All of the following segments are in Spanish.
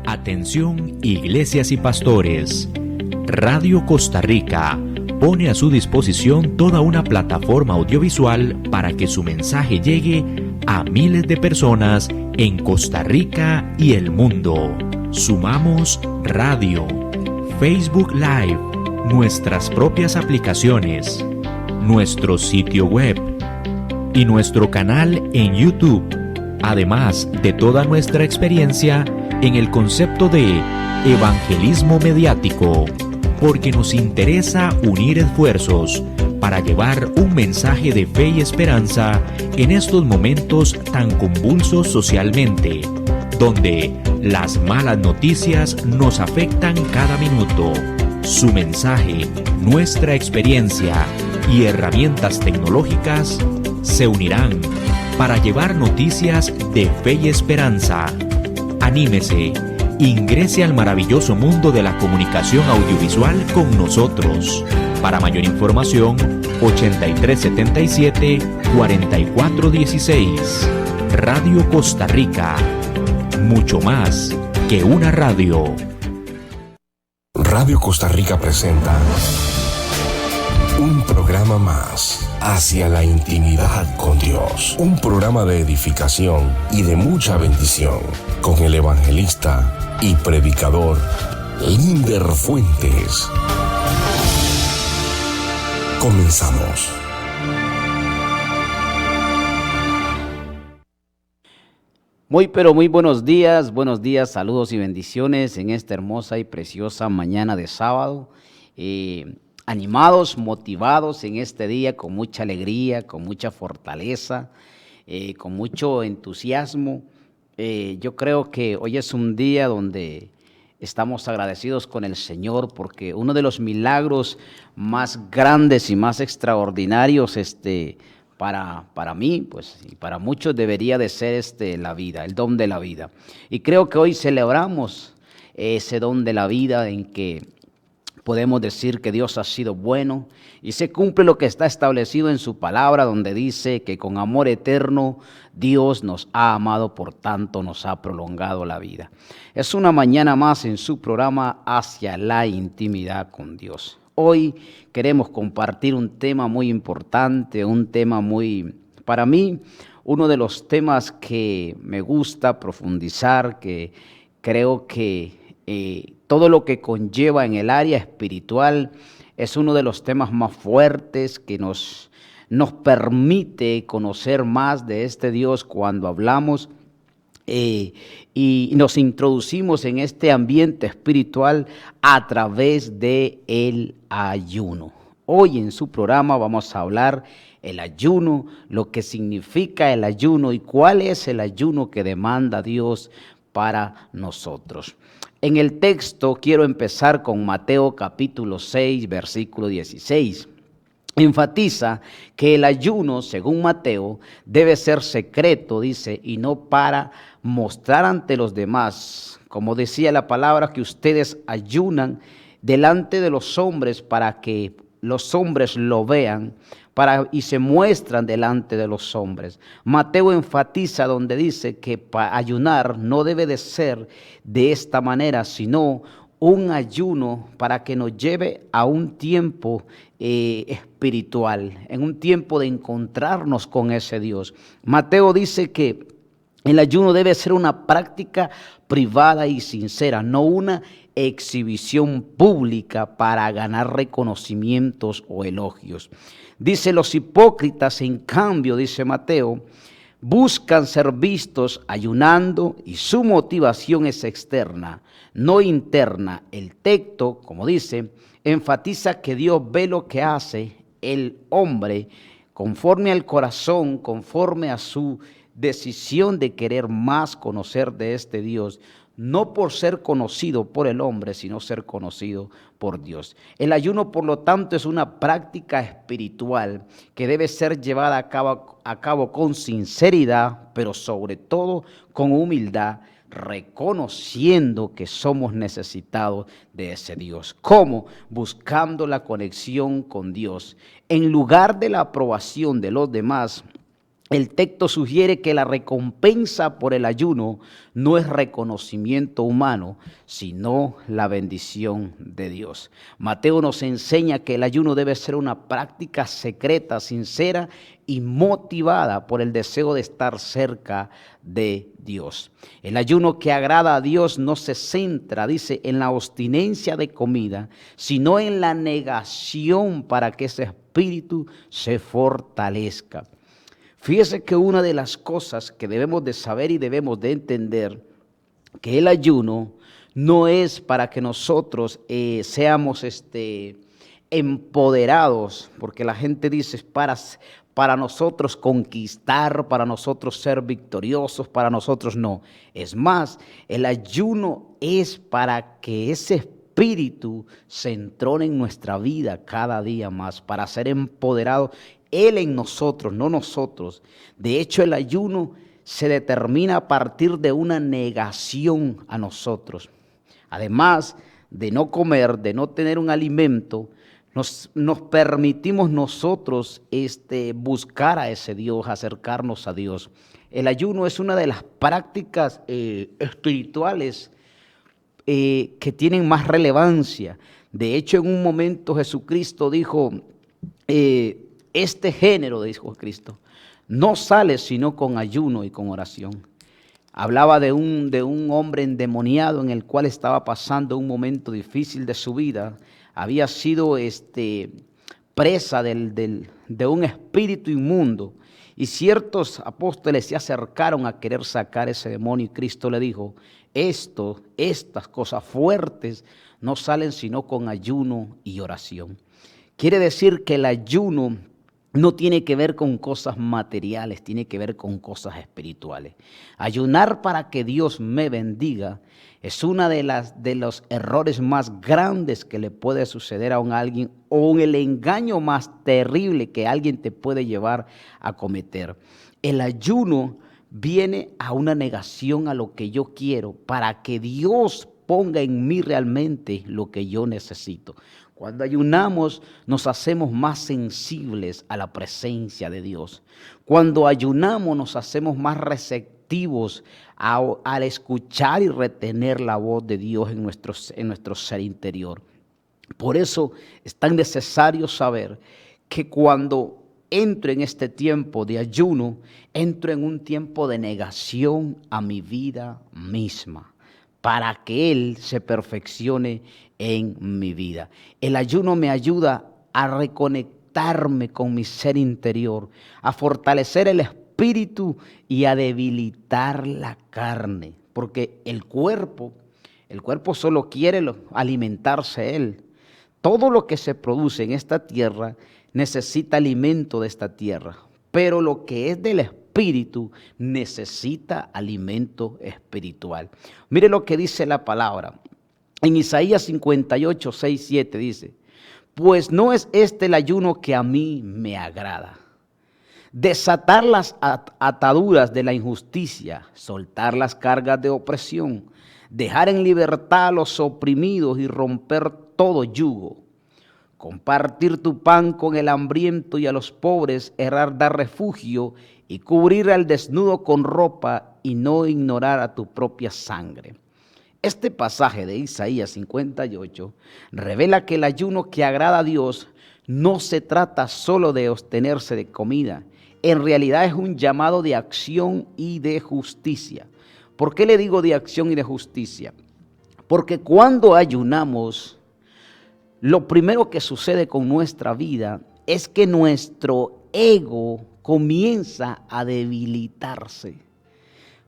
Atención, iglesias y pastores. Radio Costa Rica pone a su disposición toda una plataforma audiovisual para que su mensaje llegue a miles de personas en Costa Rica y el mundo. Sumamos radio, Facebook Live, nuestras propias aplicaciones, nuestro sitio web y nuestro canal en YouTube, además de toda nuestra experiencia en el concepto de evangelismo mediático, porque nos interesa unir esfuerzos para llevar un mensaje de fe y esperanza en estos momentos tan convulsos socialmente, donde las malas noticias nos afectan cada minuto. Su mensaje, nuestra experiencia y herramientas tecnológicas se unirán para llevar noticias de fe y esperanza. Anímese, ingrese al maravilloso mundo de la comunicación audiovisual con nosotros. Para mayor información, 8377-4416. Radio Costa Rica. Mucho más que una radio. Radio Costa Rica presenta un programa más hacia la intimidad con Dios. Un programa de edificación y de mucha bendición con el evangelista y predicador Linder Fuentes. Comenzamos. Muy buenos días, saludos y bendiciones en esta hermosa y preciosa mañana de sábado. Animados, motivados en este día con mucha alegría, con mucha fortaleza, con mucho entusiasmo. Yo creo que hoy es un día donde estamos agradecidos con el Señor porque uno de los milagros más grandes y más extraordinarios para mí, pues, y para muchos debería de ser la vida, el don de la vida. Y creo que hoy celebramos ese don de la vida en que podemos decir que Dios ha sido bueno y se cumple lo que está establecido en su palabra, donde dice que con amor eterno Dios nos ha amado, por tanto nos ha prolongado la vida. Es una mañana más en su programa Hacia la Intimidad con Dios. Hoy queremos compartir un tema muy importante, un tema para mí, uno de los temas que me gusta profundizar, que creo que todo lo que conlleva en el área espiritual es uno de los temas más fuertes que nos permite conocer más de este Dios cuando hablamos y nos introducimos en este ambiente espiritual a través del ayuno. Hoy en su programa vamos a hablar el ayuno, lo que significa el ayuno y cuál es el ayuno que demanda Dios para nosotros. En el texto quiero empezar con Mateo capítulo 6, versículo 16. Enfatiza que el ayuno, según Mateo, debe ser secreto, dice, y no para mostrar ante los demás. Como decía la palabra, que ustedes ayunan delante de los hombres para que los hombres lo vean y se muestran delante de los hombres. Mateo enfatiza donde dice que para ayunar no debe de ser de esta manera, sino un ayuno para que nos lleve a un tiempo espiritual, en un tiempo de encontrarnos con ese Dios. Mateo dice que el ayuno debe ser una práctica privada y sincera, no una exhibición pública para ganar reconocimientos o elogios. Dice, los hipócritas, en cambio, dice Mateo, buscan ser vistos ayunando y su motivación es externa, no interna. El texto, como dice, enfatiza que Dios ve lo que hace el hombre conforme al corazón, conforme a su decisión de querer más conocer de este Dios, no por ser conocido por el hombre, sino ser conocido por Dios. El ayuno, por lo tanto, es una práctica espiritual que debe ser llevada a cabo con sinceridad, pero sobre todo con humildad, reconociendo que somos necesitados de ese Dios. ¿Cómo? Buscando la conexión con Dios. En lugar de la aprobación de los demás, el texto sugiere que la recompensa por el ayuno no es reconocimiento humano, sino la bendición de Dios. Mateo nos enseña que el ayuno debe ser una práctica secreta, sincera y motivada por el deseo de estar cerca de Dios. El ayuno que agrada a Dios no se centra, dice, en la abstinencia de comida, sino en la negación para que ese espíritu se fortalezca. Fíjese que una de las cosas que debemos de saber y debemos de entender, que el ayuno no es para que nosotros seamos empoderados, porque la gente dice es para nosotros conquistar, para nosotros ser victoriosos, para nosotros no. Es más, el ayuno es para que ese espíritu se entrone en nuestra vida cada día más, para ser empoderados. Él en nosotros, no nosotros. De hecho, el ayuno se determina a partir de una negación a nosotros. Además de no comer, de no tener un alimento, nos permitimos nosotros buscar a ese Dios, acercarnos a Dios. El ayuno es una de las prácticas espirituales que tienen más relevancia. De hecho, en un momento Jesucristo dijo, este género, dijo Cristo, no sale sino con ayuno y con oración. Hablaba de un hombre endemoniado en el cual estaba pasando un momento difícil de su vida. Había sido presa de un espíritu inmundo. Y ciertos apóstoles se acercaron a querer sacar ese demonio. Y Cristo le dijo, estas cosas fuertes no salen sino con ayuno y oración. Quiere decir que el ayuno no tiene que ver con cosas materiales, tiene que ver con cosas espirituales. Ayunar para que Dios me bendiga es una de los errores más grandes que le puede suceder a alguien, o el engaño más terrible que alguien te puede llevar a cometer. El ayuno viene a una negación a lo que yo quiero para que Dios ponga en mí realmente lo que yo necesito. Cuando ayunamos nos hacemos más sensibles a la presencia de Dios. Cuando ayunamos nos hacemos más receptivos al escuchar y retener la voz de Dios en nuestro ser interior. Por eso es tan necesario saber que cuando entro en este tiempo de ayuno, entro en un tiempo de negación a mi vida misma, para que Él se perfeccione en mi vida. El ayuno me ayuda a reconectarme con mi ser interior, a fortalecer el espíritu y a debilitar la carne, porque el cuerpo solo quiere alimentarse él. Todo lo que se produce en esta tierra necesita alimento de esta tierra, pero lo que es del espíritu necesita alimento espiritual. Mire lo que dice la palabra. En Isaías 58, 6, 7 dice, pues no es este el ayuno que a mí me agrada. Desatar las ataduras de la injusticia, soltar las cargas de opresión, dejar en libertad a los oprimidos y romper todo yugo. Compartir tu pan con el hambriento y a los pobres dar refugio y cubrir al desnudo con ropa y no ignorar a tu propia sangre. Este pasaje de Isaías 58 revela que el ayuno que agrada a Dios no se trata solo de abstenerse de comida. En realidad es un llamado de acción y de justicia. ¿Por qué le digo de acción y de justicia? Porque cuando ayunamos, lo primero que sucede con nuestra vida es que nuestro ego comienza a debilitarse.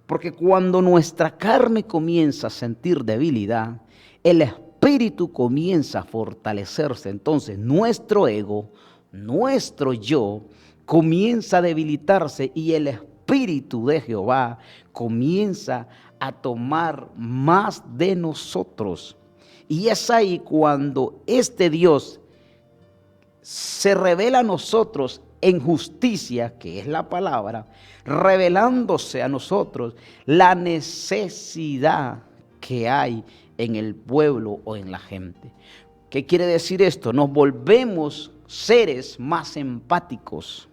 Porque cuando nuestra carne comienza a sentir debilidad, el espíritu comienza a fortalecerse. Entonces nuestro ego, nuestro yo, comienza a debilitarse y el espíritu de Jehová comienza a tomar más de nosotros. Y es ahí cuando este Dios se revela a nosotros en justicia, que es la palabra, revelándose a nosotros la necesidad que hay en el pueblo o en la gente. ¿Qué quiere decir esto? Nos volvemos seres más empáticos.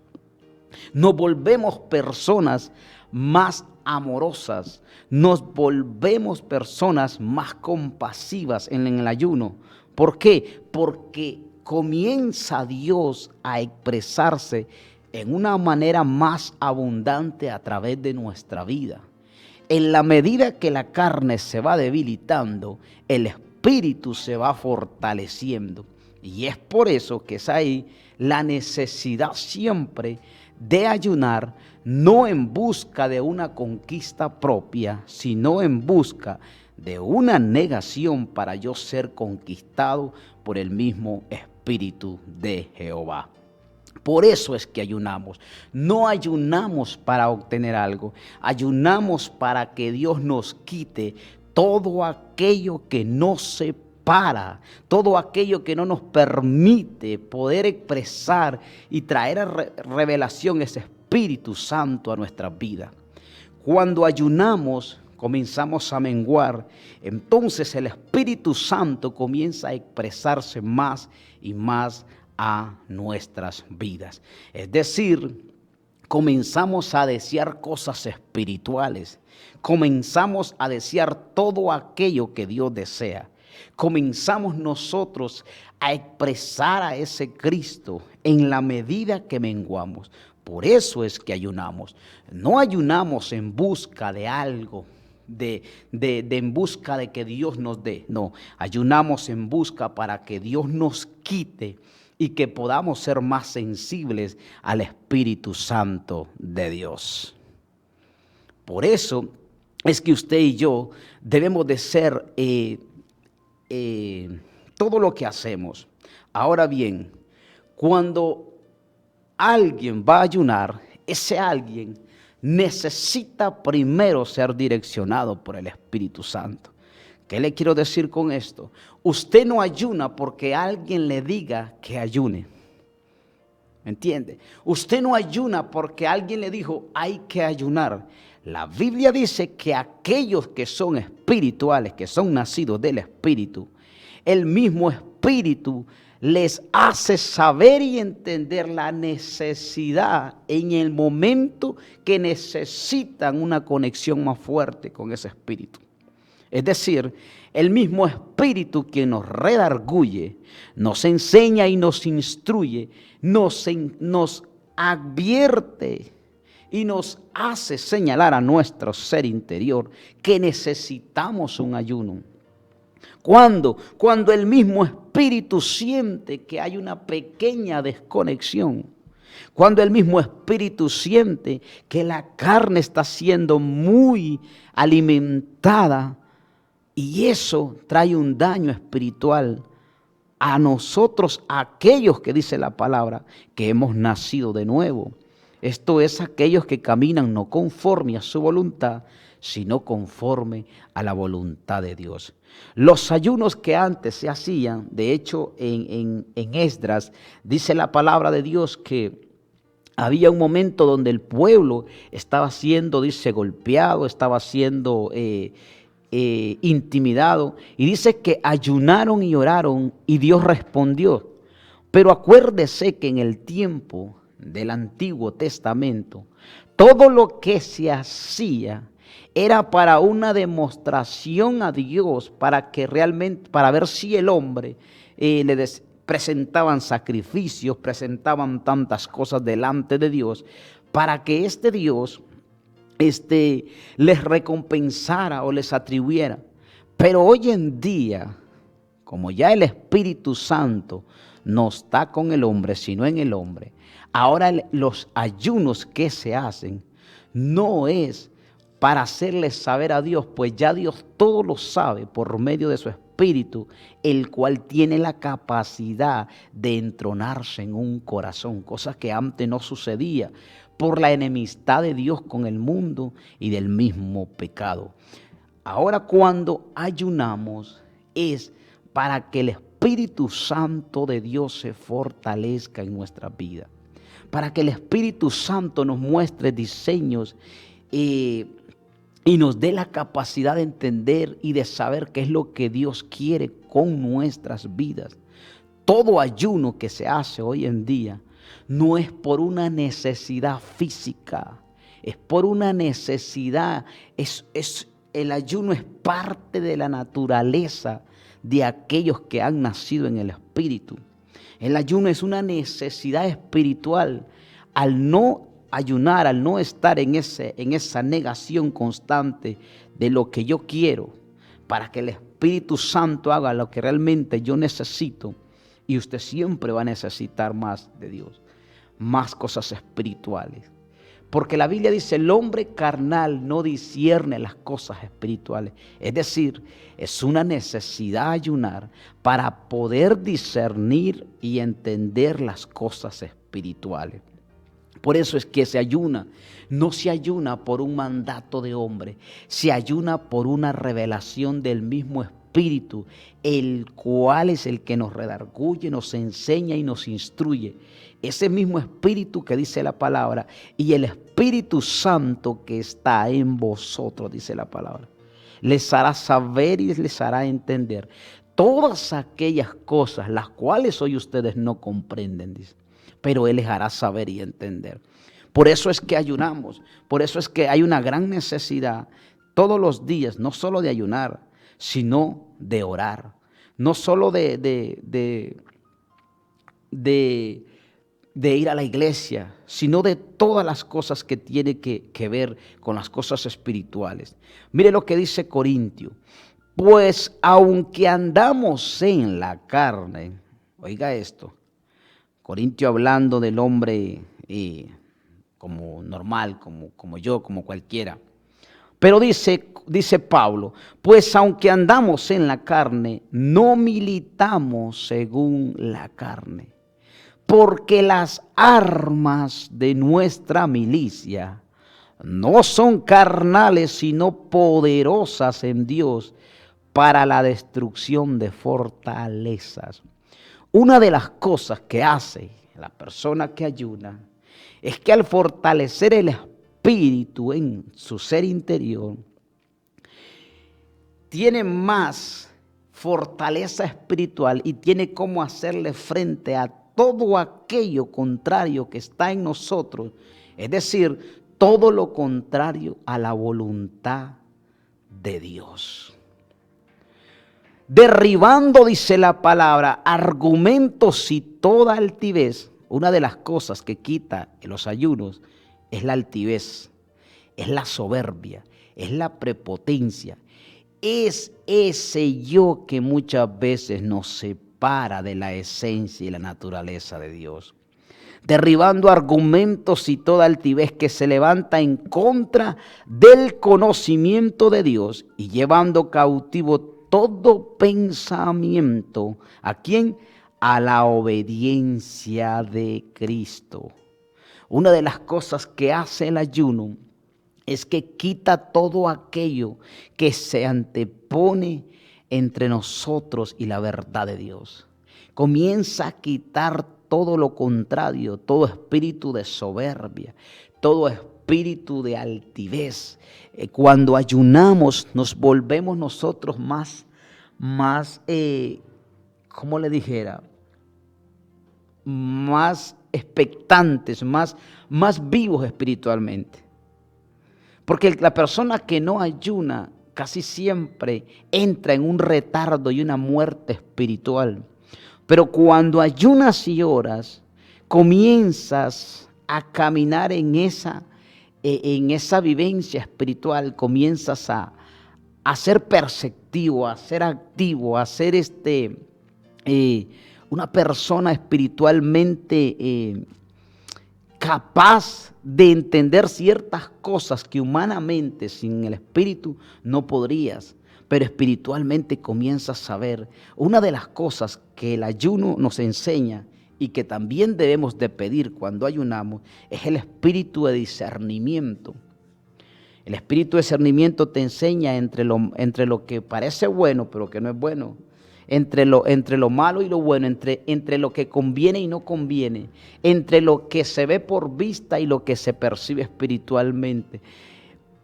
Nos volvemos personas más amorosas, nos volvemos personas más compasivas en el ayuno. ¿Por qué? Porque comienza Dios a expresarse en una manera más abundante a través de nuestra vida. En la medida que la carne se va debilitando, el espíritu se va fortaleciendo. Y es por eso que es ahí la necesidad siempre de ayunar, no en busca de una conquista propia, sino en busca de una negación para yo ser conquistado por el mismo Espíritu de Jehová. Por eso es que ayunamos. No ayunamos para obtener algo, ayunamos para que Dios nos quite todo aquello que nos separa, todo aquello que no nos permite poder expresar y traer a revelación ese Espíritu Santo a nuestra vida. Cuando ayunamos, comenzamos a menguar, entonces el Espíritu Santo comienza a expresarse más y más a nuestras vidas. Es decir, comenzamos a desear cosas espirituales, comenzamos a desear todo aquello que Dios desea. Comenzamos nosotros a expresar a ese Cristo en la medida que menguamos. Por eso es que ayunamos. No ayunamos en busca de algo, en busca de que Dios nos dé. No, ayunamos en busca para que Dios nos quite y que podamos ser más sensibles al Espíritu Santo de Dios. Por eso es que usted y yo debemos de ser todo lo que hacemos. Ahora bien, cuando alguien va a ayunar, ese alguien necesita primero ser direccionado por el Espíritu Santo. ¿Qué le quiero decir con esto? Usted no ayuna porque alguien le diga que ayune. ¿Me entiende? Usted no ayuna porque alguien le dijo hay que ayunar. La Biblia dice que aquellos que son espirituales, que son nacidos del Espíritu, el mismo Espíritu les hace saber y entender la necesidad en el momento que necesitan una conexión más fuerte con ese Espíritu. Es decir, el mismo Espíritu que nos redarguye, nos enseña y nos instruye, nos advierte y nos hace señalar a nuestro ser interior que necesitamos un ayuno. ¿Cuándo? Cuando el mismo Espíritu siente que hay una pequeña desconexión. Cuando el mismo Espíritu siente que la carne está siendo muy alimentada y eso trae un daño espiritual a nosotros, a aquellos que dice la palabra que hemos nacido de nuevo. Esto es aquellos que caminan no conforme a su voluntad, sino conforme a la voluntad de Dios. Los ayunos que antes se hacían, de hecho en Esdras, dice la palabra de Dios que había un momento donde el pueblo estaba siendo, dice, golpeado, estaba siendo intimidado, y dice que ayunaron y oraron y Dios respondió. Pero acuérdese que en el tiempo del Antiguo Testamento, todo lo que se hacía era para una demostración a Dios, para que realmente, para ver si el hombre presentaban sacrificios, presentaban tantas cosas delante de Dios, para que este Dios les recompensara o les atribuyera. Pero hoy en día, como ya el Espíritu Santo no está con el hombre, sino en el hombre, ahora los ayunos que se hacen no es para hacerles saber a Dios, pues ya Dios todo lo sabe por medio de su Espíritu, el cual tiene la capacidad de entronarse en un corazón, cosa que antes no sucedía por la enemistad de Dios con el mundo y del mismo pecado. Ahora cuando ayunamos es para que el Espíritu Santo de Dios se fortalezca en nuestra vida, para que el Espíritu Santo nos muestre diseños y nos dé la capacidad de entender y de saber qué es lo que Dios quiere con nuestras vidas. Todo ayuno que se hace hoy en día no es por una necesidad física, es por una necesidad, el ayuno es parte de la naturaleza de aquellos que han nacido en el Espíritu. El ayuno es una necesidad espiritual. Al no ayunar, al no estar en esa negación constante de lo que yo quiero, para que el Espíritu Santo haga lo que realmente yo necesito, y usted siempre va a necesitar más de Dios, más cosas espirituales. Porque la Biblia dice, el hombre carnal no discierne las cosas espirituales. Es decir, es una necesidad ayunar para poder discernir y entender las cosas espirituales. Por eso es que se ayuna. No se ayuna por un mandato de hombre, se ayuna por una revelación del mismo Espíritu, el cual es el que nos redarguye, nos enseña y nos instruye. Ese mismo Espíritu que dice la palabra, y el Espíritu Santo que está en vosotros, dice la palabra, les hará saber y les hará entender todas aquellas cosas las cuales hoy ustedes no comprenden, dice, pero Él les hará saber y entender. Por eso es que ayunamos, por eso es que hay una gran necesidad todos los días, no solo de ayunar, sino de orar, no solo de ir a la iglesia, sino de todas las cosas que tiene que ver con las cosas espirituales. Mire lo que dice Corintio, pues aunque andamos en la carne, oiga esto, Corintio hablando del hombre como normal, como yo, como cualquiera. Pero dice Pablo, pues aunque andamos en la carne, no militamos según la carne. Porque las armas de nuestra milicia no son carnales, sino poderosas en Dios para la destrucción de fortalezas. Una de las cosas que hace la persona que ayuna es que al fortalecer el espíritu en su ser interior, tiene más fortaleza espiritual y tiene cómo hacerle frente a todo aquello contrario que está en nosotros, es decir, todo lo contrario a la voluntad de Dios. Derribando, dice la palabra, argumentos y toda altivez. Una de las cosas que quita en los ayunos es la altivez, es la soberbia, es la prepotencia, es ese yo que muchas veces nos separa de la esencia y la naturaleza de Dios. Derribando argumentos y toda altivez que se levanta en contra del conocimiento de Dios y llevando cautivo todo pensamiento. ¿A quién? A la obediencia de Cristo. Una de las cosas que hace el ayuno es que quita todo aquello que se antepone entre nosotros y la verdad de Dios. Comienza a quitar todo lo contrario, todo espíritu de soberbia, todo espíritu de altivez. Cuando ayunamos nos volvemos nosotros más, ¿cómo le dijera? Más expectantes, más vivos espiritualmente. Porque la persona que no ayuna casi siempre entra en un retardo y una muerte espiritual. Pero cuando ayunas y oras, comienzas a caminar en esa vivencia espiritual, comienzas a ser perceptivo, a ser activo, a ser una persona espiritualmente capaz de entender ciertas cosas que humanamente sin el espíritu no podrías, pero espiritualmente comienzas a ver. Una de las cosas que el ayuno nos enseña y que también debemos de pedir cuando ayunamos es el espíritu de discernimiento. El espíritu de discernimiento te enseña entre lo que parece bueno pero que no es bueno, entre lo malo y lo bueno, entre lo que conviene y no conviene, entre lo que se ve por vista y lo que se percibe espiritualmente.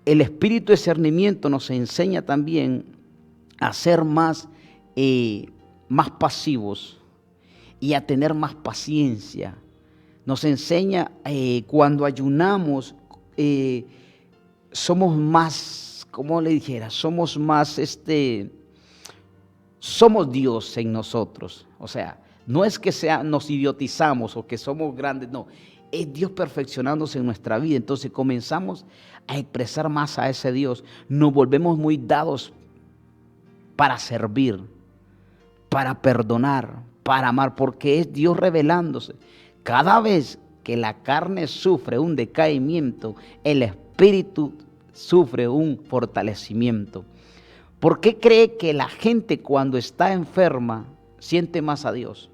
El espíritu de discernimiento nos enseña también a ser más pasivos y a tener más paciencia. nos enseña cuando ayunamos, somos más, como le dijera, somos más, somos Dios en nosotros. O sea, no es que nos idiotizamos o que somos grandes, no. Es Dios perfeccionándose en nuestra vida. Entonces comenzamos a expresar más a ese Dios. Nos volvemos muy dados para servir, para perdonar, para amar, porque es Dios revelándose. Cada vez que la carne sufre un decaimiento, el espíritu sufre un fortalecimiento. ¿Por qué cree que la gente cuando está enferma siente más a Dios?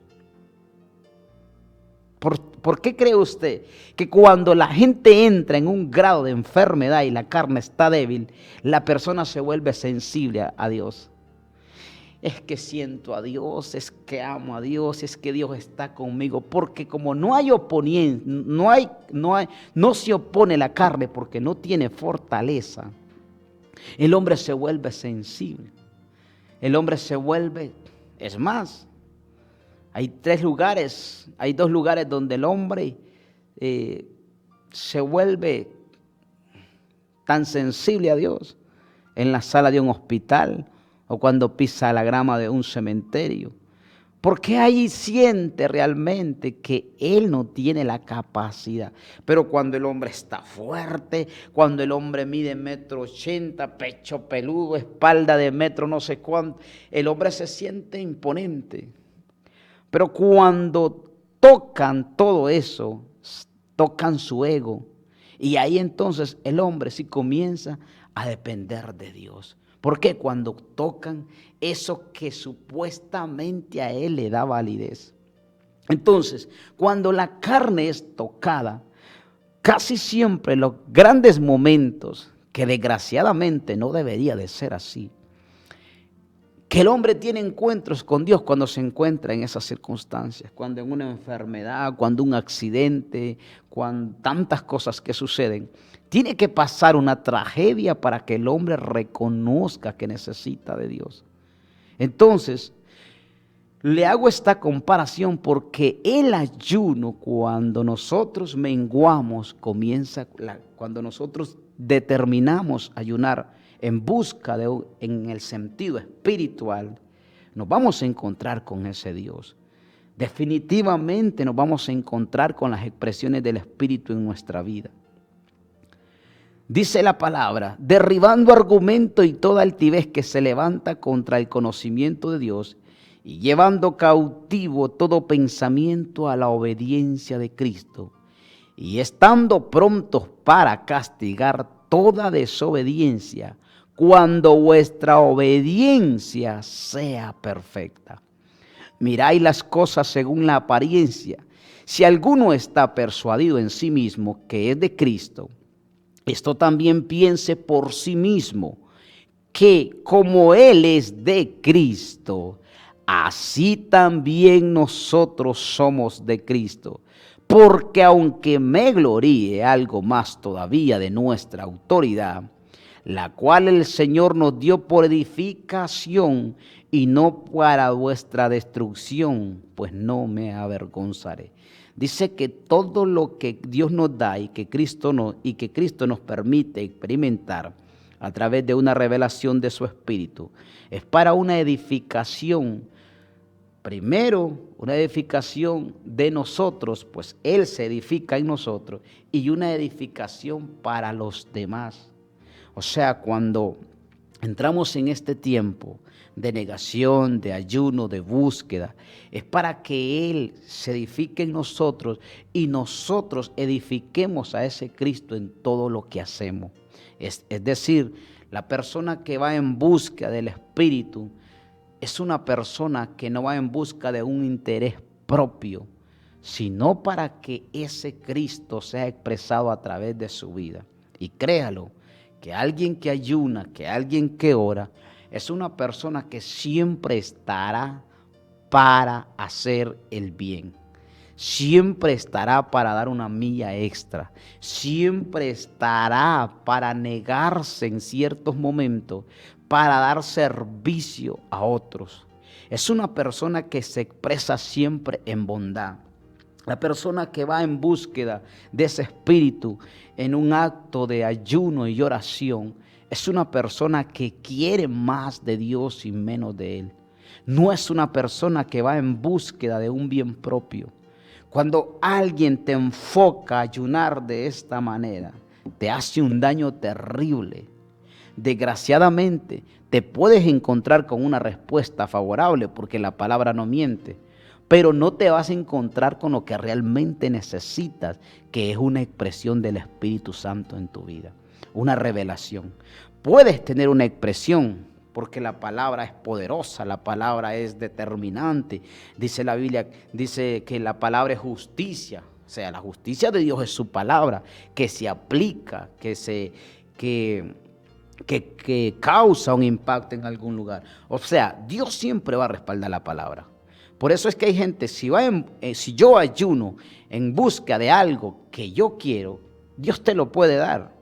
¿Por qué cree usted que cuando la gente entra en un grado de enfermedad y la carne está débil, la persona se vuelve sensible a Dios? Es que siento a Dios, es que amo a Dios, es que Dios está conmigo. Porque como no hay oponencia, no se opone la carne porque no tiene fortaleza, el hombre se vuelve sensible. El hombre se vuelve, es más, hay dos lugares donde el hombre se vuelve tan sensible a Dios. En la sala de un hospital o cuando pisa la grama de un cementerio. Porque ahí siente realmente que él no tiene la capacidad. Pero cuando el hombre está fuerte, cuando el hombre mide 1,80 m, pecho peludo, espalda de metro no sé cuánto, el hombre se siente imponente. Pero cuando tocan todo eso, tocan su ego. Y ahí entonces el hombre sí comienza a depender de Dios. Porque cuando tocan eso que supuestamente a él le da validez. Entonces, cuando la carne es tocada, casi siempre los grandes momentos, que desgraciadamente no debería de ser así, que el hombre tiene encuentros con Dios cuando se encuentra en esas circunstancias, cuando en una enfermedad, cuando un accidente, cuando tantas cosas que suceden. Tiene que pasar una tragedia para que el hombre reconozca que necesita de Dios. Entonces, le hago esta comparación porque el ayuno, cuando nosotros menguamos, cuando nosotros determinamos ayunar en busca en el sentido espiritual, nos vamos a encontrar con ese Dios. Definitivamente nos vamos a encontrar con las expresiones del Espíritu en nuestra vida. Dice la palabra, derribando argumento y toda altivez que se levanta contra el conocimiento de Dios y llevando cautivo todo pensamiento a la obediencia de Cristo y estando prontos para castigar toda desobediencia cuando vuestra obediencia sea perfecta. Miráis las cosas según la apariencia. Si alguno está persuadido en sí mismo que es de Cristo, esto también piense por sí mismo, que como Él es de Cristo, así también nosotros somos de Cristo. Porque aunque me gloríe algo más todavía de nuestra autoridad, la cual el Señor nos dio por edificación y no para vuestra destrucción, pues no me avergonzaré. Dice que todo lo que Dios nos da y que Cristo nos permite experimentar a través de una revelación de su Espíritu es para una edificación. Primero, una edificación de nosotros, pues Él se edifica en nosotros, y una edificación para los demás. O sea, cuando entramos en este tiempo de negación, de ayuno, de búsqueda, es para que Él se edifique en nosotros y nosotros edifiquemos a ese Cristo en todo lo que hacemos. Es decir, la persona que va en busca del Espíritu es una persona que no va en busca de un interés propio, sino para que ese Cristo sea expresado a través de su vida. Y créalo, que alguien que ayuna, que alguien que ora, es una persona que siempre estará para hacer el bien. Siempre estará para dar una milla extra. Siempre estará para negarse en ciertos momentos, para dar servicio a otros. Es una persona que se expresa siempre en bondad. La persona que va en búsqueda de ese espíritu en un acto de ayuno y oración es una persona que quiere más de Dios y menos de Él. No es una persona que va en búsqueda de un bien propio. Cuando alguien te enfoca a ayunar de esta manera, te hace un daño terrible. Desgraciadamente, te puedes encontrar con una respuesta favorable porque la palabra no miente, pero no te vas a encontrar con lo que realmente necesitas, que es una expresión del Espíritu Santo en tu vida, una revelación. Puedes tener una expresión porque la palabra es poderosa, la palabra es determinante. Dice la Biblia, dice que la palabra es justicia, o sea, la justicia de Dios es su palabra, que se aplica, que causa un impacto en algún lugar. O sea, Dios siempre va a respaldar la palabra. Por eso es que hay gente, si yo ayuno en busca de algo que yo quiero, Dios te lo puede dar.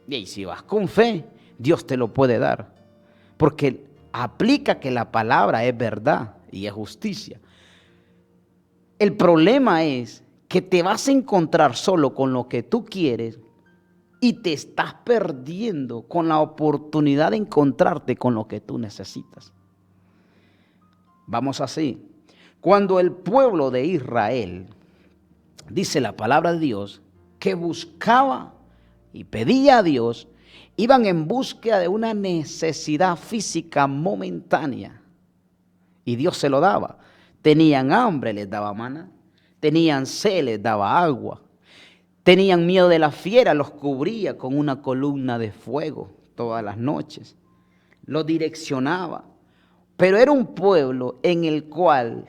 Y si vas con fe, Dios te lo puede dar. Porque aplica que la palabra es verdad y es justicia. El problema es que te vas a encontrar solo con lo que tú quieres y te estás perdiendo con la oportunidad de encontrarte con lo que tú necesitas. Vamos así. Cuando el pueblo de Israel, dice la palabra de Dios, que buscaba y pedía a Dios, iban en búsqueda de una necesidad física momentánea. Y Dios se lo daba. Tenían hambre, les daba maná. Tenían sed, les daba agua. Tenían miedo de la fiera, los cubría con una columna de fuego todas las noches. Los direccionaba. Pero era un pueblo en el cual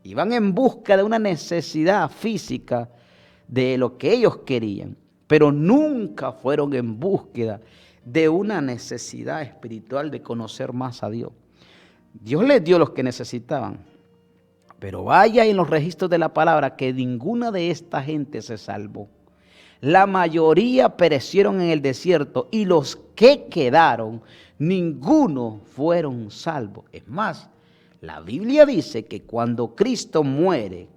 iban en busca de una necesidad física de lo que ellos querían, pero nunca fueron en búsqueda de una necesidad espiritual de conocer más a Dios. Dios les dio los que necesitaban, pero vaya en los registros de la palabra que ninguna de esta gente se salvó. La mayoría perecieron en el desierto y los que quedaron, ninguno fueron salvos. Es más, la Biblia dice que cuando Cristo muere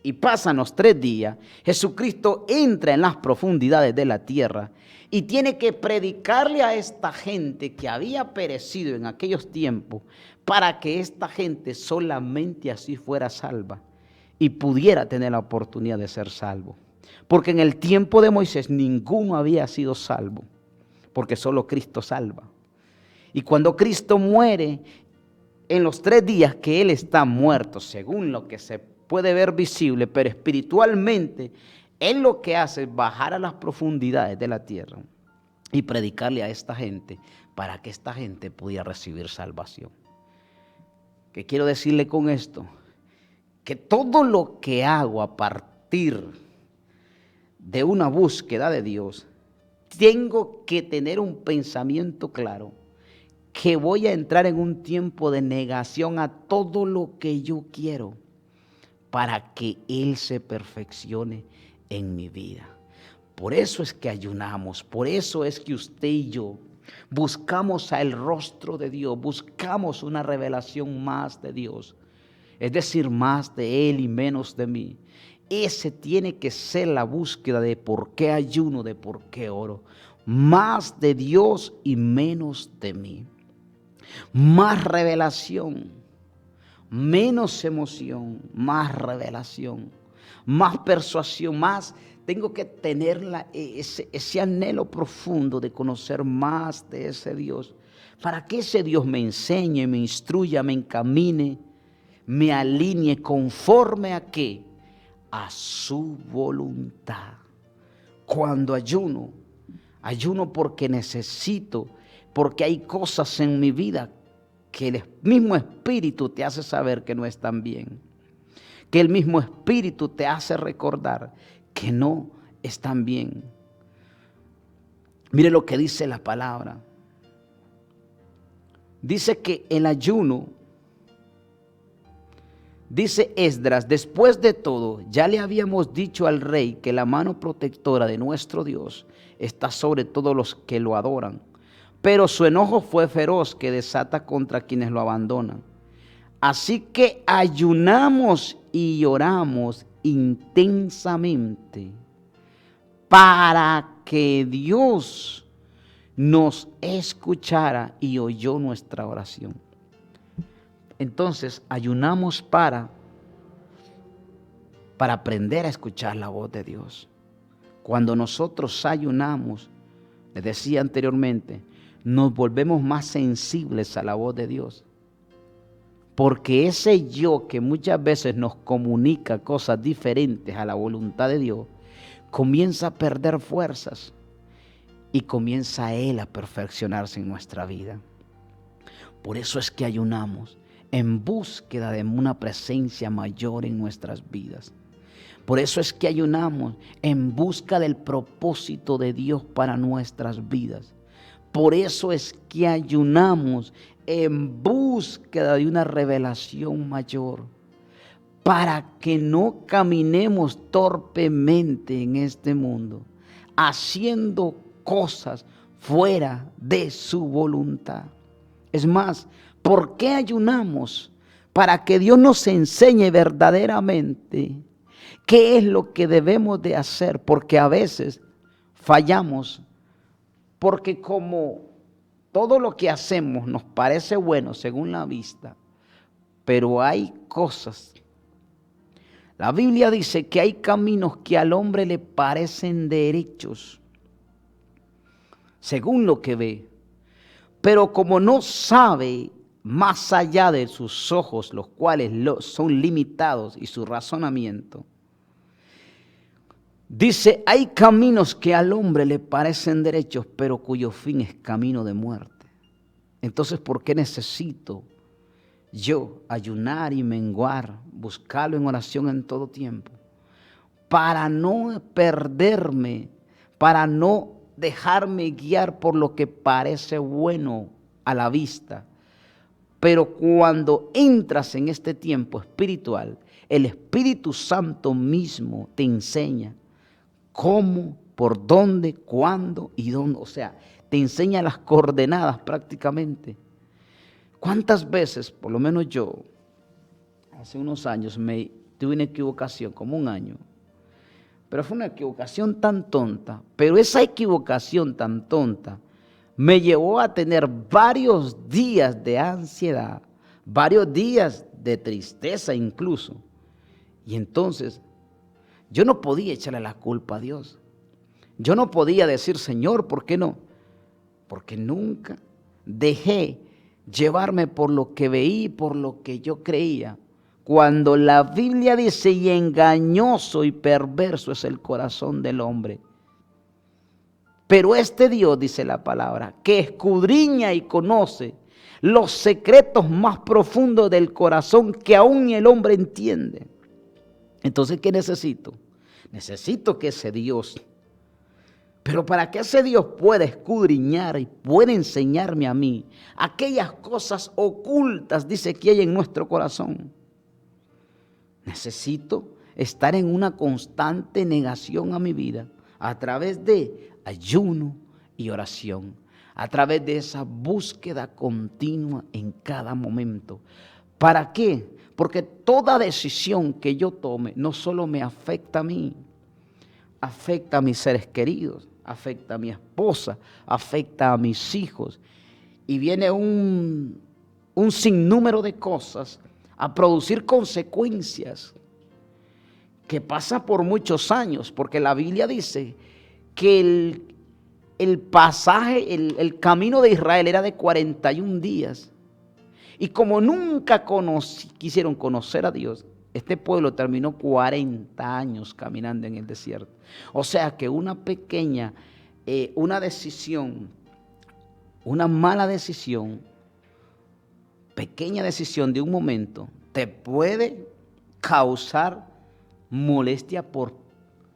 y pasan los 3 días, Jesucristo entra en las profundidades de la tierra y tiene que predicarle a esta gente que había perecido en aquellos tiempos para que esta gente solamente así fuera salva y pudiera tener la oportunidad de ser salvo. Porque en el tiempo de Moisés ninguno había sido salvo, porque solo Cristo salva. Y cuando Cristo muere, en los 3 días que Él está muerto, según lo que se puede ver visible, pero espiritualmente, Él lo que hace es bajar a las profundidades de la tierra y predicarle a esta gente para que esta gente pudiera recibir salvación. ¿Qué quiero decirle con esto? Que todo lo que hago a partir de una búsqueda de Dios, tengo que tener un pensamiento claro, que voy a entrar en un tiempo de negación a todo lo que yo quiero para que Él se perfeccione en mi vida. Por eso es que ayunamos, por eso es que usted y yo buscamos el rostro de Dios, buscamos una revelación más de Dios, es decir, más de Él y menos de mí. Ese tiene que ser la búsqueda de por qué ayuno, de por qué oro. Más de Dios y menos de mí. Más revelación, menos emoción, más revelación, más persuasión, más. Tengo que tener ese anhelo profundo de conocer más de ese Dios, para que ese Dios me enseñe, me instruya, me encamine, me alinee conforme a qué, a su voluntad. Cuando ayuno porque necesito, porque hay cosas en mi vida que el mismo Espíritu te hace saber que no están bien, que el mismo Espíritu te hace recordar que no están bien. Mire lo que dice la palabra. Dice que el ayuno, dice Esdras, después de todo, ya le habíamos dicho al rey que la mano protectora de nuestro Dios está sobre todos los que lo adoran, pero su enojo fue feroz que desata contra quienes lo abandonan. Así que ayunamos y oramos intensamente para que Dios nos escuchara y oyó nuestra oración. Entonces ayunamos para aprender a escuchar la voz de Dios. Cuando nosotros ayunamos, les decía anteriormente, nos volvemos más sensibles a la voz de Dios. Porque ese yo que muchas veces nos comunica cosas diferentes a la voluntad de Dios, comienza a perder fuerzas y comienza Él a perfeccionarse en nuestra vida. Por eso es que ayunamos en búsqueda de una presencia mayor en nuestras vidas. Por eso es que ayunamos en busca del propósito de Dios para nuestras vidas. Por eso es que ayunamos en búsqueda de una revelación mayor, para que no caminemos torpemente en este mundo, haciendo cosas fuera de su voluntad. Es más, ¿por qué ayunamos? Para que Dios nos enseñe verdaderamente qué es lo que debemos de hacer, porque a veces fallamos, porque como todo lo que hacemos nos parece bueno según la vista, pero hay cosas. La Biblia dice que hay caminos que al hombre le parecen derechos, según lo que ve, pero como no sabe más allá de sus ojos, los cuales son limitados, y su razonamiento, dice, hay caminos que al hombre le parecen derechos, pero cuyo fin es camino de muerte. Entonces, ¿por qué necesito yo ayunar y menguar, buscarlo en oración en todo tiempo? Para no perderme, para no dejarme guiar por lo que parece bueno a la vista. Pero cuando entras en este tiempo espiritual, el Espíritu Santo mismo te enseña cómo, por dónde, cuándo y dónde. O sea, te enseña las coordenadas prácticamente. ¿Cuántas veces, por lo menos yo, hace unos años tuve una equivocación, como un año, pero fue una equivocación tan tonta, pero esa equivocación tan tonta me llevó a tener varios días de ansiedad, varios días de tristeza incluso. Y entonces yo no podía echarle la culpa a Dios. Yo no podía decir, Señor, ¿por qué no? Porque nunca dejé llevarme por lo que veí, por lo que yo creía. Cuando la Biblia dice, y engañoso y perverso es el corazón del hombre. Pero este Dios, dice la palabra, que escudriña y conoce los secretos más profundos del corazón que aún ni el hombre entiende. Entonces, ¿qué necesito? Necesito que ese Dios, pero para que ese Dios pueda escudriñar y pueda enseñarme a mí aquellas cosas ocultas, dice, que hay en nuestro corazón, necesito estar en una constante negación a mi vida a través de ayuno y oración, a través de esa búsqueda continua en cada momento. ¿Para qué? Porque toda decisión que yo tome no solo me afecta a mí, afecta a mis seres queridos, afecta a mi esposa, afecta a mis hijos. Y viene un sinnúmero de cosas a producir consecuencias que pasa por muchos años, porque la Biblia dice que el pasaje, el camino de Israel era de 41 días. Y como nunca quisieron conocer a Dios, este pueblo terminó 40 años caminando en el desierto. O sea que una pequeña, una decisión, una mala decisión, pequeña decisión de un momento, te puede causar molestia por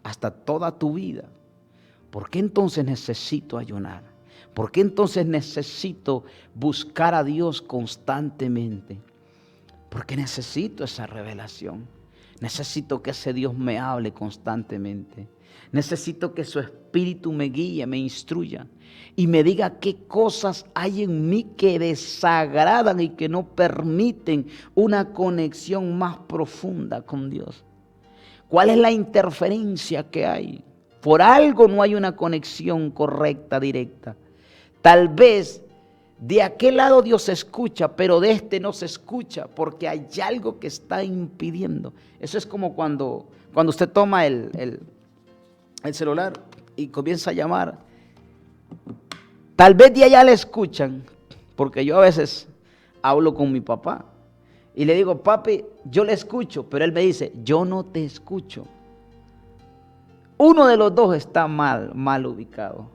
hasta toda tu vida. ¿Por qué entonces necesito ayunar? ¿Por qué entonces necesito buscar a Dios constantemente? Porque necesito esa revelación. Necesito que ese Dios me hable constantemente. Necesito que su Espíritu me guíe, me instruya. y me diga qué cosas hay en mí que desagradan y que no permiten una conexión más profunda con Dios. ¿Cuál es la interferencia que hay? Por algo no hay una conexión correcta, directa. Tal vez de aquel lado Dios se escucha, pero de este no se escucha porque hay algo que está impidiendo. Eso es como cuando usted toma el celular y comienza a llamar. Tal vez de allá le escuchan, porque yo a veces hablo con mi papá y le digo, papi, yo le escucho, pero él me dice, yo no te escucho. Uno de los dos está mal ubicado.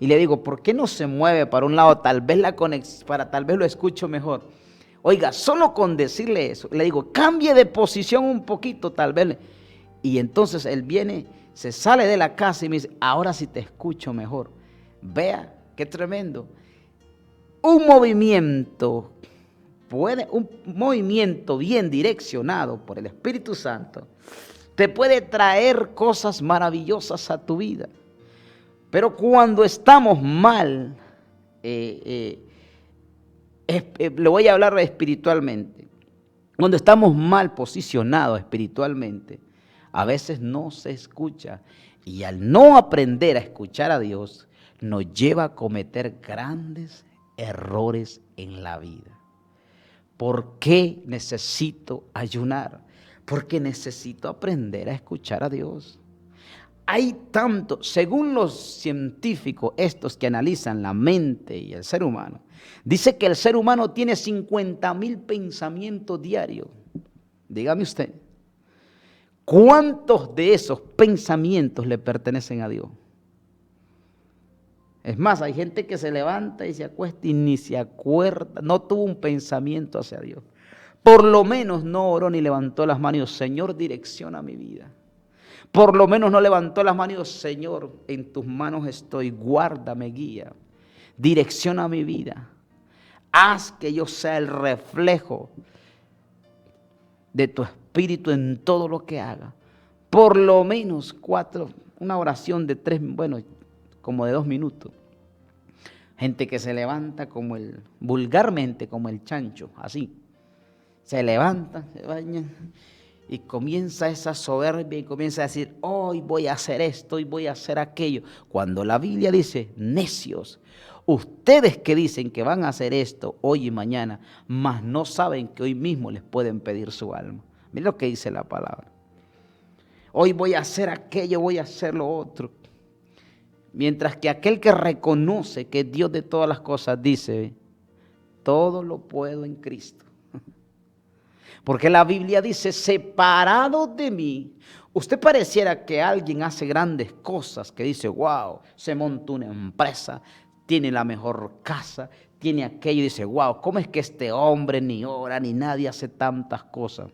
Y le digo, ¿por qué no se mueve para un lado? Tal vez tal vez lo escucho mejor. Oiga, solo con decirle eso, le digo, cambie de posición un poquito, tal vez. Y entonces él viene, se sale de la casa y me dice, ahora sí te escucho mejor. Vea, qué tremendo. Un movimiento bien direccionado por el Espíritu Santo te puede traer cosas maravillosas a tu vida. Pero cuando estamos mal, le voy a hablar espiritualmente. Cuando estamos mal posicionados espiritualmente, a veces no se escucha. Y al no aprender a escuchar a Dios, nos lleva a cometer grandes errores en la vida. ¿Por qué necesito ayunar? Porque necesito aprender a escuchar a Dios. Hay tanto, según los científicos, estos que analizan la mente y el ser humano, dice que el ser humano tiene 50,000 pensamientos diarios. Dígame usted, ¿cuántos de esos pensamientos le pertenecen a Dios? Es más, hay gente que se levanta y se acuesta y ni se acuerda, no tuvo un pensamiento hacia Dios. Por lo menos no oró ni levantó las manos, Señor, direcciona mi vida. Por lo menos no levantó las manos, Señor, en tus manos estoy, guárdame, guía, direcciona mi vida. Haz que yo sea el reflejo de tu espíritu en todo lo que haga. Por lo menos una oración de 3, como de 2 minutos. Gente que se levanta vulgarmente como el chancho, así. Se levanta, se baña y comienza esa soberbia y comienza a decir, hoy voy a hacer esto, hoy voy a hacer aquello. Cuando la Biblia dice, necios, ustedes que dicen que van a hacer esto hoy y mañana, mas no saben que hoy mismo les pueden pedir su alma. Miren lo que dice la palabra. Hoy voy a hacer aquello, voy a hacer lo otro. Mientras que aquel que reconoce que es Dios de todas las cosas dice, todo lo puedo en Cristo. Porque la Biblia dice, separado de mí. Usted pareciera que alguien hace grandes cosas, que dice, wow, se montó una empresa, tiene la mejor casa, tiene aquello y dice, wow, ¿cómo es que este hombre ni ora ni nadie hace tantas cosas?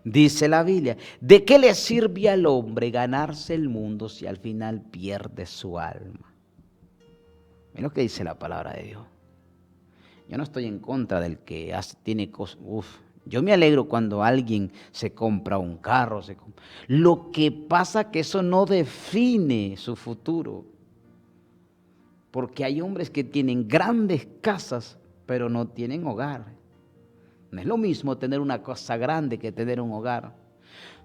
Dice la Biblia, ¿de qué le sirve al hombre ganarse el mundo si al final pierde su alma? Mira lo que dice la palabra de Dios. Yo no estoy en contra del que tiene cosas. Yo me alegro cuando alguien se compra un carro. Lo que pasa es que eso no define su futuro. Porque hay hombres que tienen grandes casas, pero no tienen hogar. No es lo mismo tener una casa grande que tener un hogar.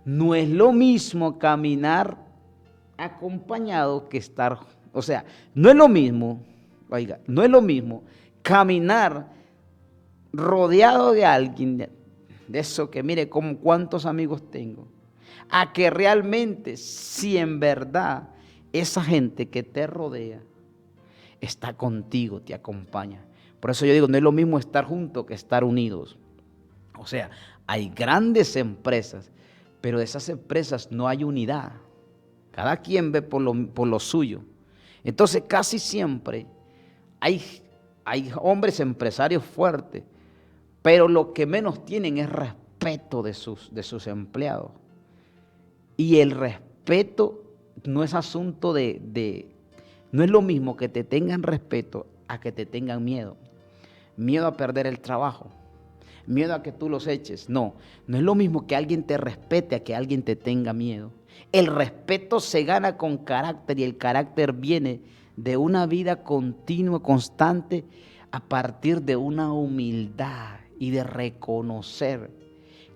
No es lo mismo caminar acompañado que estar. O sea, no es lo mismo, no es lo mismo caminar rodeado de alguien, de eso que mire como cuántos amigos tengo, a que realmente, si en verdad esa gente que te rodea está contigo, te acompaña. Por eso yo digo, no es lo mismo estar juntos que estar unidos. O sea, hay grandes empresas, pero de esas empresas no hay unidad. Cada quien ve por lo suyo. Entonces casi siempre hay hombres empresarios fuertes, pero lo que menos tienen es respeto de sus empleados. Y el respeto no es asunto no es lo mismo que te tengan respeto a que te tengan miedo. Miedo a perder el trabajo, miedo a que tú los eches. No es lo mismo que alguien te respete a que alguien te tenga miedo. El respeto se gana con carácter y el carácter viene de una vida continua, constante, a partir de una humildad y de reconocer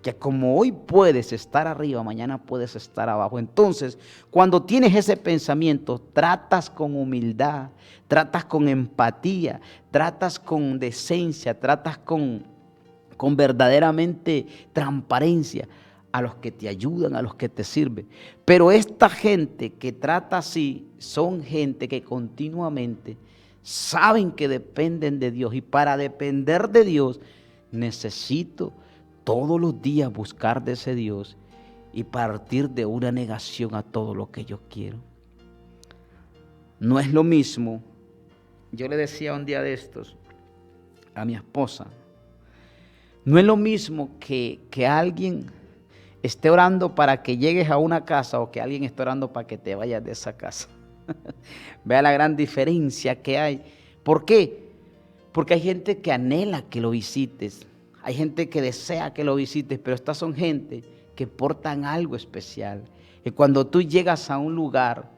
que como hoy puedes estar arriba, mañana puedes estar abajo. Entonces, cuando tienes ese pensamiento, tratas con humildad, tratas con empatía, tratas con decencia, tratas con verdaderamente transparencia a los que te ayudan, a los que te sirven. Pero esta gente que trata así, son gente que continuamente saben que dependen de Dios. Y para depender de Dios, necesito todos los días buscar de ese Dios y partir de una negación a todo lo que yo quiero. No es lo mismo. Yo le decía un día de estos a mi esposa, no es lo mismo que alguien esté orando para que llegues a una casa o que alguien esté orando para que te vayas de esa casa. Vea la gran diferencia que hay. ¿Por qué? Porque hay gente que anhela que lo visites. Hay gente que desea que lo visites, pero estas son gente que portan algo especial. Y cuando tú llegas a un lugar,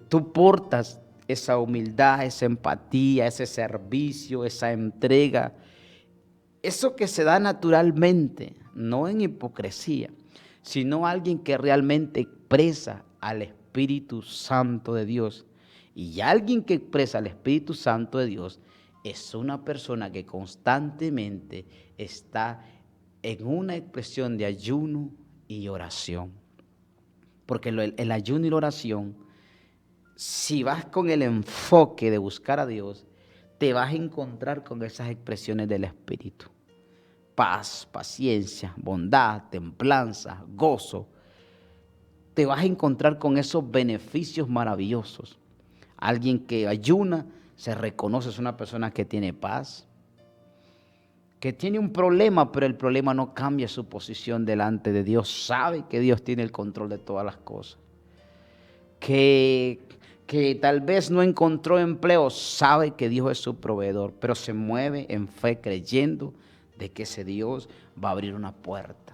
tú portas esa humildad, esa empatía, ese servicio, esa entrega. Eso que se da naturalmente, no en hipocresía, sino alguien que realmente expresa al Espíritu Santo de Dios. Y alguien que expresa al Espíritu Santo de Dios es una persona que constantemente está en una expresión de ayuno y oración. Porque el ayuno y la oración, si vas con el enfoque de buscar a Dios, te vas a encontrar con esas expresiones del Espíritu. Paz, paciencia, bondad, templanza, gozo. Te vas a encontrar con esos beneficios maravillosos. Alguien que ayuna se reconoce, es una persona que tiene paz, que tiene un problema, pero el problema no cambia su posición delante de Dios. Sabe que Dios tiene el control de todas las cosas. Que tal vez no encontró empleo, sabe que Dios es su proveedor, pero se mueve en fe creyendo de que ese Dios va a abrir una puerta.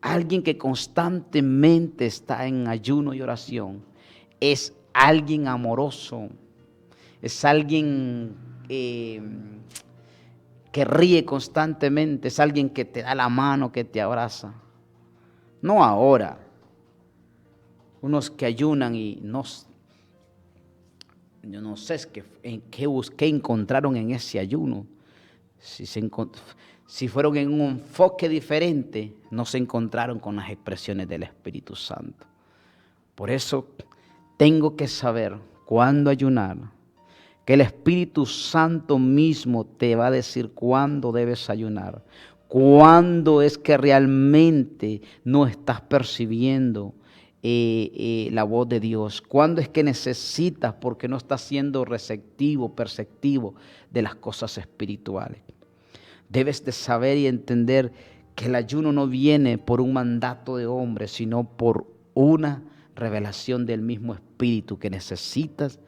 Alguien que constantemente está en ayuno y oración es alguien amoroso, es alguien que ríe constantemente, es alguien que te da la mano, que te abraza. No ahora, unos que ayunan y yo no sé qué encontraron en ese ayuno. Si fueron en un enfoque diferente, no se encontraron con las expresiones del Espíritu Santo. Por eso tengo que saber cuándo ayunar, que el Espíritu Santo mismo te va a decir cuándo debes ayunar, cuándo es que realmente no estás percibiendo la voz de Dios, cuándo es que necesitas porque no estás siendo receptivo, perceptivo de las cosas espirituales. Debes de saber y entender que el ayuno no viene por un mandato de hombre, sino por una revelación del mismo Espíritu, que necesitas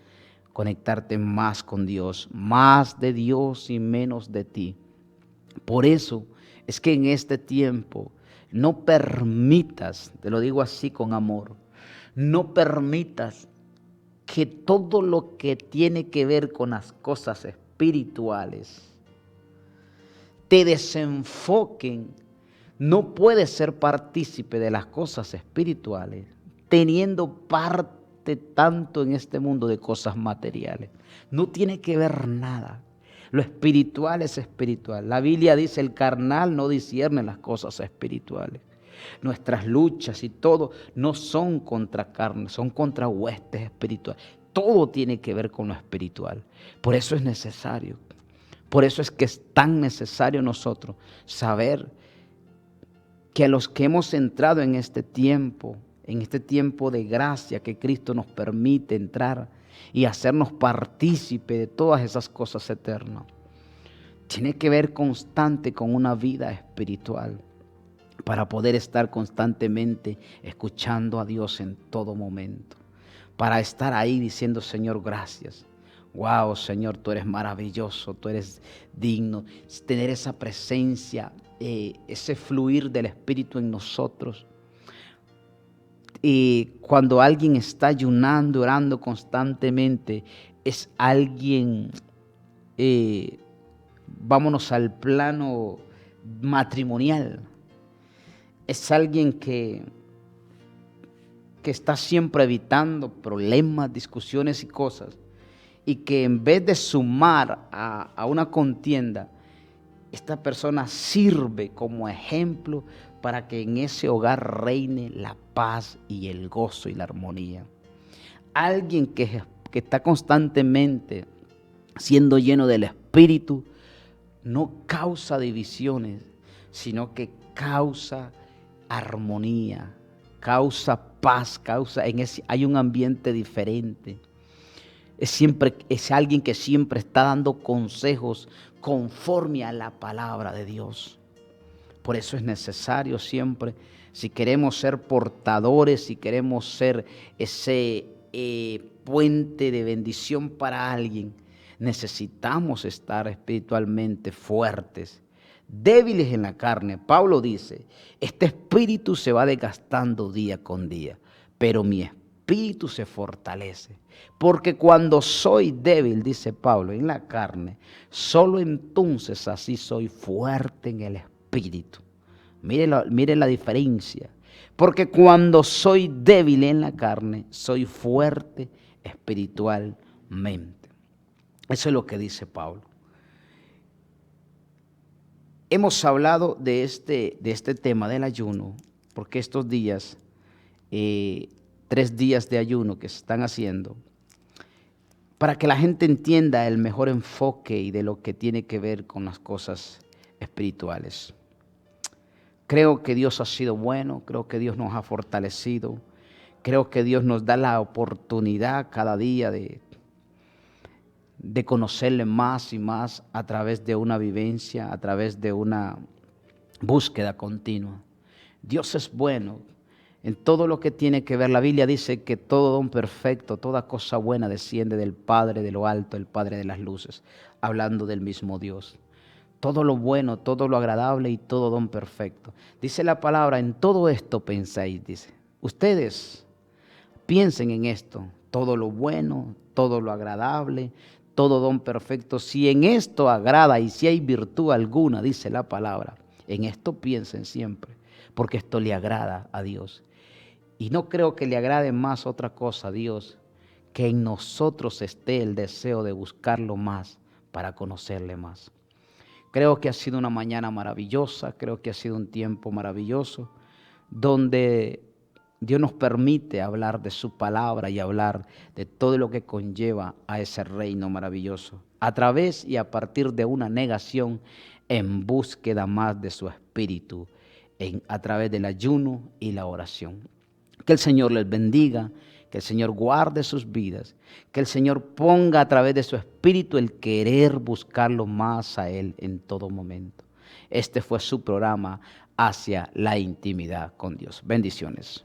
conectarte más con Dios, más de Dios y menos de ti. Por eso es que en este tiempo no permitas, te lo digo así con amor, no permitas que todo lo que tiene que ver con las cosas espirituales te desenfoquen. No puedes ser partícipe de las cosas espirituales teniendo parte tanto en este mundo de cosas materiales. No tiene que ver nada. Lo espiritual es espiritual. La Biblia dice, el carnal no discierne las cosas espirituales. Nuestras luchas y todo no son contra carne, son contra huestes espirituales. Todo tiene que ver con lo espiritual. Por eso es necesario. Por eso es que es tan necesario nosotros saber que a los que hemos entrado en este tiempo de gracia que Cristo nos permite entrar y hacernos partícipe de todas esas cosas eternas, tiene que ver constante con una vida espiritual para poder estar constantemente escuchando a Dios en todo momento, para estar ahí diciendo, Señor, gracias. Wow, Señor, tú eres maravilloso, tú eres digno. Tener esa presencia, ese fluir del Espíritu en nosotros. Y cuando alguien está ayunando, orando constantemente, es alguien, vámonos al plano matrimonial, es alguien que está siempre evitando problemas, discusiones y cosas, y que en vez de sumar a una contienda, esta persona sirve como ejemplo para que en ese hogar reine la paz y el gozo y la armonía. Alguien que está constantemente siendo lleno del Espíritu no causa divisiones, sino que causa armonía, causa paz, hay un ambiente diferente. Es alguien que siempre está dando consejos conforme a la palabra de Dios. Por eso es necesario siempre, si queremos ser portadores, si queremos ser ese puente de bendición para alguien, necesitamos estar espiritualmente fuertes, débiles en la carne. Pablo dice, este espíritu se va desgastando día con día, pero mi espíritu se fortalece. Porque cuando soy débil, dice Pablo, en la carne, solo entonces así soy fuerte en el espíritu. Mire la diferencia. Porque cuando soy débil en la carne, soy fuerte espiritualmente. Eso es lo que dice Pablo. Hemos hablado de este tema del ayuno, porque estos días, 3 días de ayuno que se están haciendo, para que la gente entienda el mejor enfoque y de lo que tiene que ver con las cosas espirituales. Creo que Dios ha sido bueno, creo que Dios nos ha fortalecido, creo que Dios nos da la oportunidad cada día de conocerle más y más a través de una vivencia, a través de una búsqueda continua. Dios es bueno en todo lo que tiene que ver. La Biblia dice que todo don perfecto, toda cosa buena desciende del Padre de lo alto, el Padre de las luces, hablando del mismo Dios. Todo lo bueno, todo lo agradable y todo don perfecto. Dice la palabra, en todo esto pensáis, dice. Ustedes piensen en esto, todo lo bueno, todo lo agradable, todo don perfecto. Si en esto agrada y si hay virtud alguna, dice la palabra, en esto piensen siempre, porque esto le agrada a Dios. Y no creo que le agrade más otra cosa a Dios, que en nosotros esté el deseo de buscarlo más para conocerle más. Creo que ha sido una mañana maravillosa, creo que ha sido un tiempo maravilloso, donde Dios nos permite hablar de su palabra y hablar de todo lo que conlleva a ese reino maravilloso, a través y a partir de una negación en búsqueda más de su espíritu, a través del ayuno y la oración. Que el Señor les bendiga, que el Señor guarde sus vidas, que el Señor ponga a través de su espíritu el querer buscarlo más a Él en todo momento. Este fue su programa Hacia la Intimidad con Dios. Bendiciones.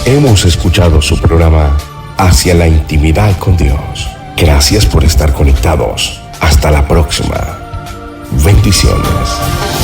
Hemos escuchado su programa Hacia la Intimidad con Dios. Gracias por estar conectados. Hasta la próxima. Bendiciones.